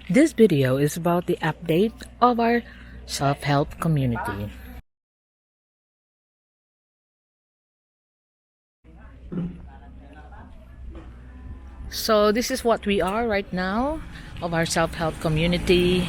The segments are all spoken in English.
This video is about the update of our self-help community. So this is what we are right now of our self-help community.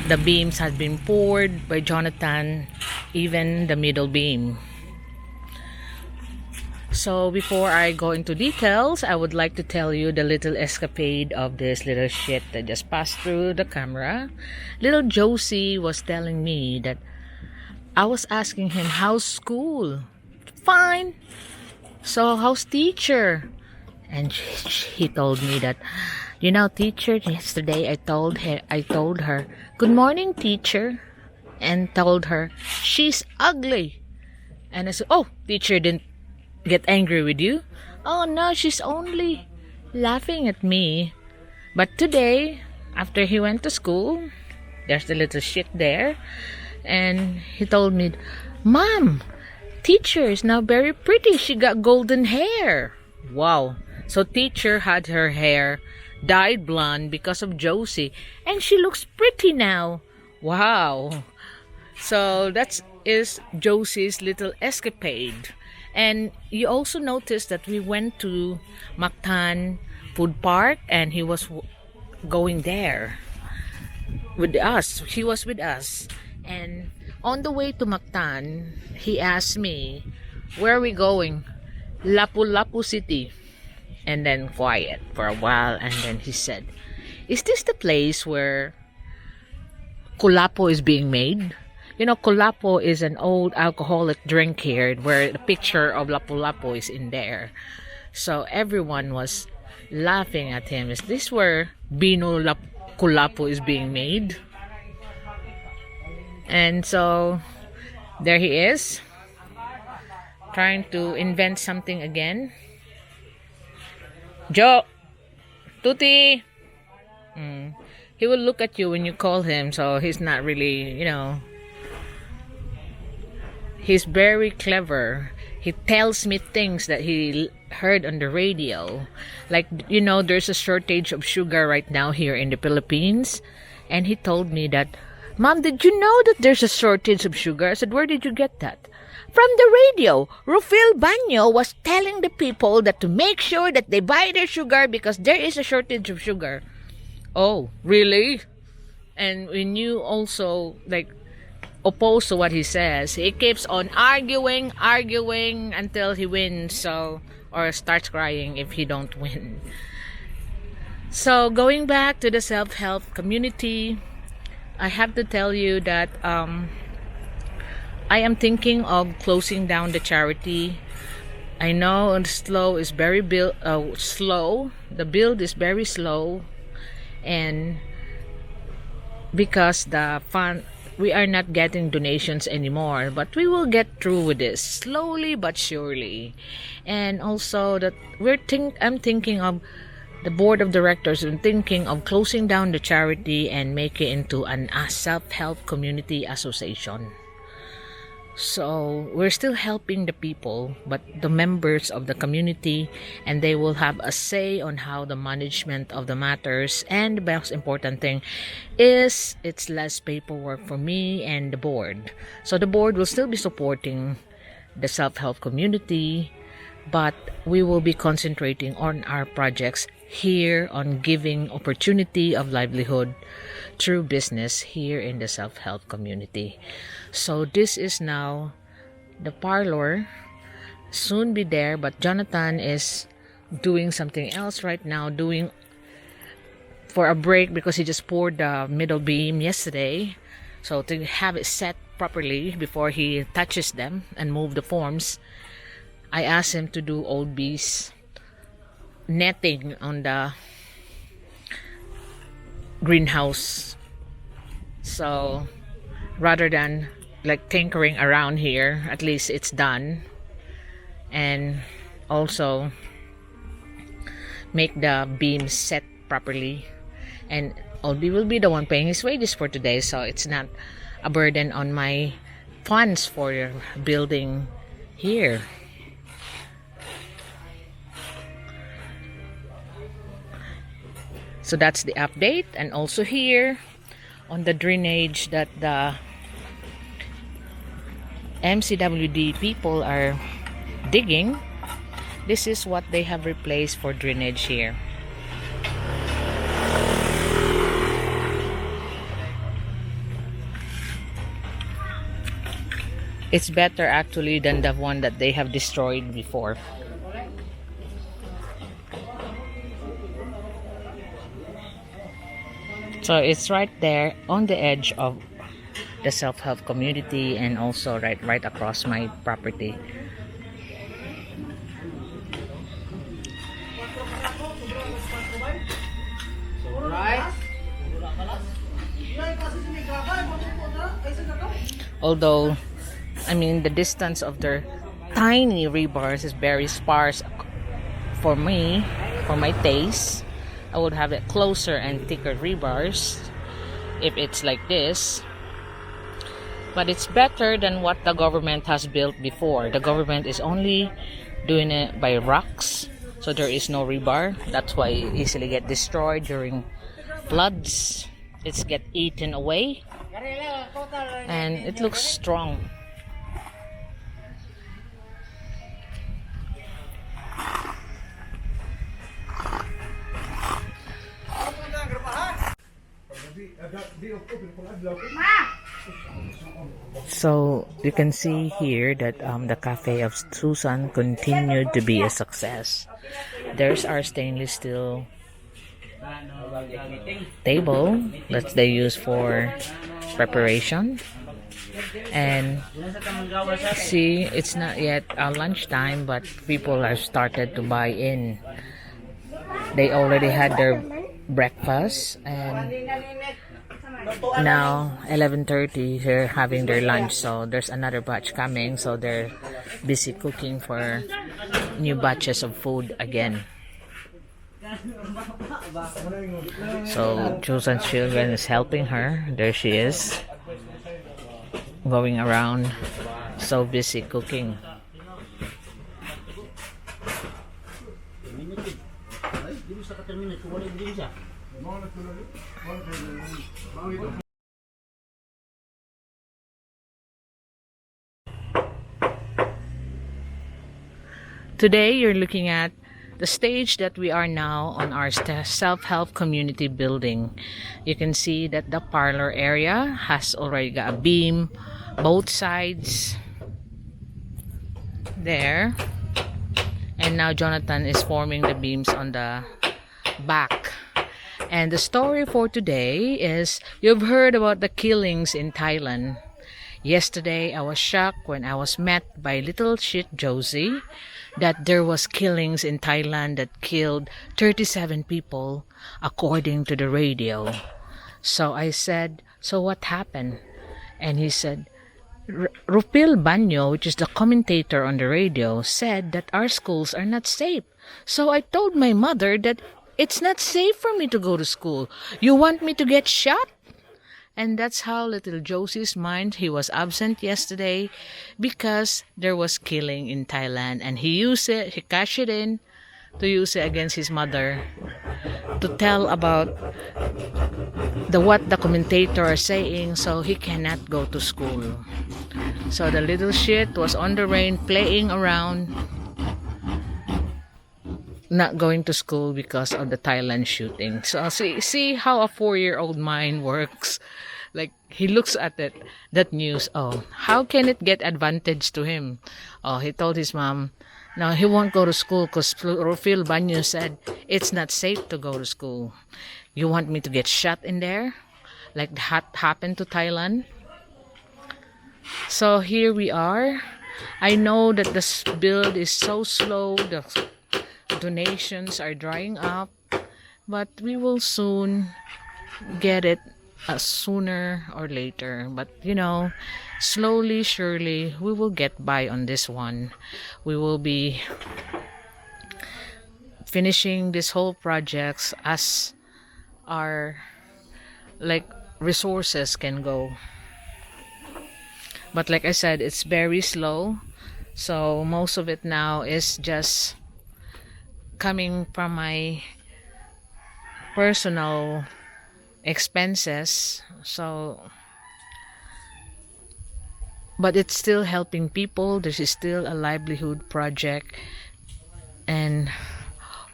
The beams have been poured by Jonathan, even the middle beam. So before I go into details, I would like to tell you the little escapade of this little shit that just passed through the camera. Little Josie was telling me that I was asking him, how's school? Fine. So how's teacher? And he told me that, teacher, yesterday I told her, good morning, teacher, and told her she's ugly. And I said, oh, teacher didn't get angry with you? Oh no, she's only laughing at me. But today, after he went to school, there's the little shit there, and he told me, Mom, teacher is now very pretty. She got golden hair. Wow. So teacher had her hair dyed blonde because of Josie, and she looks pretty now. Wow. So that is Josie's little escapade. And you also noticed that we went to Mactan Food Park, and he was going there with us. He was with us. And on the way to Mactan, he asked me, where are we going? Lapu-Lapu City. And then quiet for a while, and then he said, is this the place where Kulapo is being made? Kulapo is an old alcoholic drink here where the picture of Lapu-Lapu is in there. So everyone was laughing at him. Is this where Kulapo is being made? And so there he is, trying to invent something again. Joe, Tuti. He will look at you when you call him, so he's not really, he's very clever. He tells me things that he heard on the radio. Like, there's a shortage of sugar right now here in the Philippines. And he told me that, Mom, did you know that there's a shortage of sugar? I said, where did you get that? From the radio. Rufil Banyo was telling the people that to make sure that they buy their sugar because there is a shortage of sugar. Oh, really? And when you also, opposed to what he says, he keeps on arguing until he wins, or starts crying if he don't win. So going back to the self-help community, I have to tell you that I am thinking of closing down the charity. I know slow is very slow. The build is very slow, and because the fund, we are not getting donations anymore, but we will get through with this slowly but surely. And also that I'm thinking of the board of directors and thinking of closing down the charity and make it into a self-help community association. So we're still helping the people, but the members of the community, and they will have a say on how the management of the matters. And the most important thing is it's less paperwork for me and the board. So the board will still be supporting the self-help community, but we will be concentrating on our projects here, on giving opportunity of livelihood through business here in the self-help community. So this is now the parlor, soon be there, but Jonathan is doing something else right now, doing for a break because he just poured the middle beam yesterday. So to have it set properly before he touches them and move the forms, I asked him to do old bees netting on the greenhouse. So rather than tinkering around here, at least it's done. And also make the beams set properly. And Olby will be the one paying his wages for today, so it's not a burden on my funds for building here. So that's the update. And also here on the drainage that the MCWD people are digging, this is what they have replaced for drainage here. It's better actually than the one that they have destroyed before. So it's right there on the edge of the self-help community, and also right across my property. Although, I mean, the distance of their tiny rebars is very sparse for me, for my taste. I would have it closer and thicker rebars if it's like this. But it's better than what the government has built before. The government is only doing it by rocks, so there is no rebar. That's why it easily get destroyed during floods. It's get eaten away, and it looks strong. So you can see here that the cafe of Susan continued to be a success. There's our stainless steel table that they use for preparation. And see, it's not yet lunchtime, but people have started to buy in. They already had their breakfast, and now 11:30 they're having their lunch. So there's another batch coming, so they're busy cooking for new batches of food again. So Susan's children is helping her. There she is, going around, so busy cooking. Today you're looking at the stage that we are now on our self-help community building. You can see that the parlor area has already got a beam both sides there, and now Jonathan is forming the beams on the back. And the story for today is, you've heard about the killings in Thailand. Yesterday I was shocked when I was met by little shit Josie that there was killings in Thailand that killed 37 people according to the radio. So I said, so what happened? And he said, Rupil Banyo, which is the commentator on the radio, said that our schools are not safe. So I told my mother that it's not safe for me to go to school. You want me to get shot? And that's how little Josie's mind. He was absent yesterday because there was killing in Thailand, and he cashed it in to use it against his mother, to tell about what the commentator are saying, so he cannot go to school. So the little shit was on the rain playing around, not going to school because of the Thailand shooting. So see how a 4-year-old mind works. Like, he looks at it, that news, oh, how can it get advantage to him? Oh, he told his mom, no, he won't go to school because Rufil Banyo said it's not safe to go to school. You want me to get shot in there? Like that happened to Thailand? So here we are. I know that this build is so slow, the donations are drying up, but we will soon get it, sooner or later. But you know, slowly, surely, we will get by on this one. We will be finishing this whole projects as our resources can go. But like I said, it's very slow. So most of it now is just coming from my personal expenses. So, but it's still helping people. This is still a livelihood project, and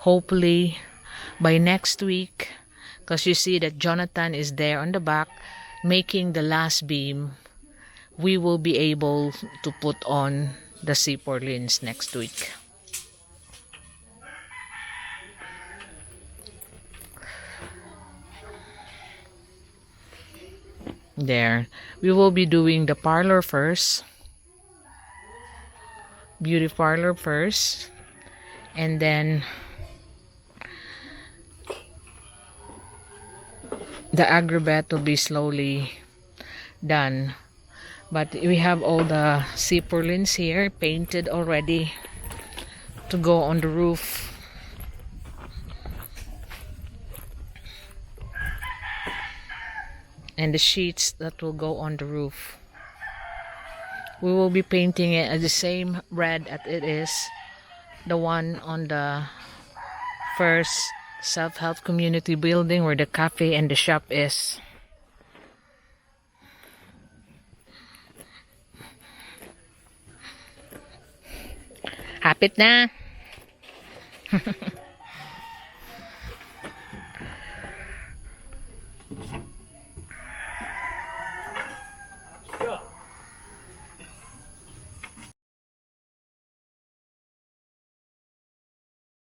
hopefully by next week, because you see that Jonathan is there on the back making the last beam, we will be able to put on the C4 next week. There, we will be doing the parlor first, beauty parlor first, and then the agribet will be slowly done. But we have all the C4 here painted already to go on the roof. And the sheets that will go on the roof, we will be painting it as the same red as it is the one on the first self-help community building where the cafe and the shop is. Hapit na.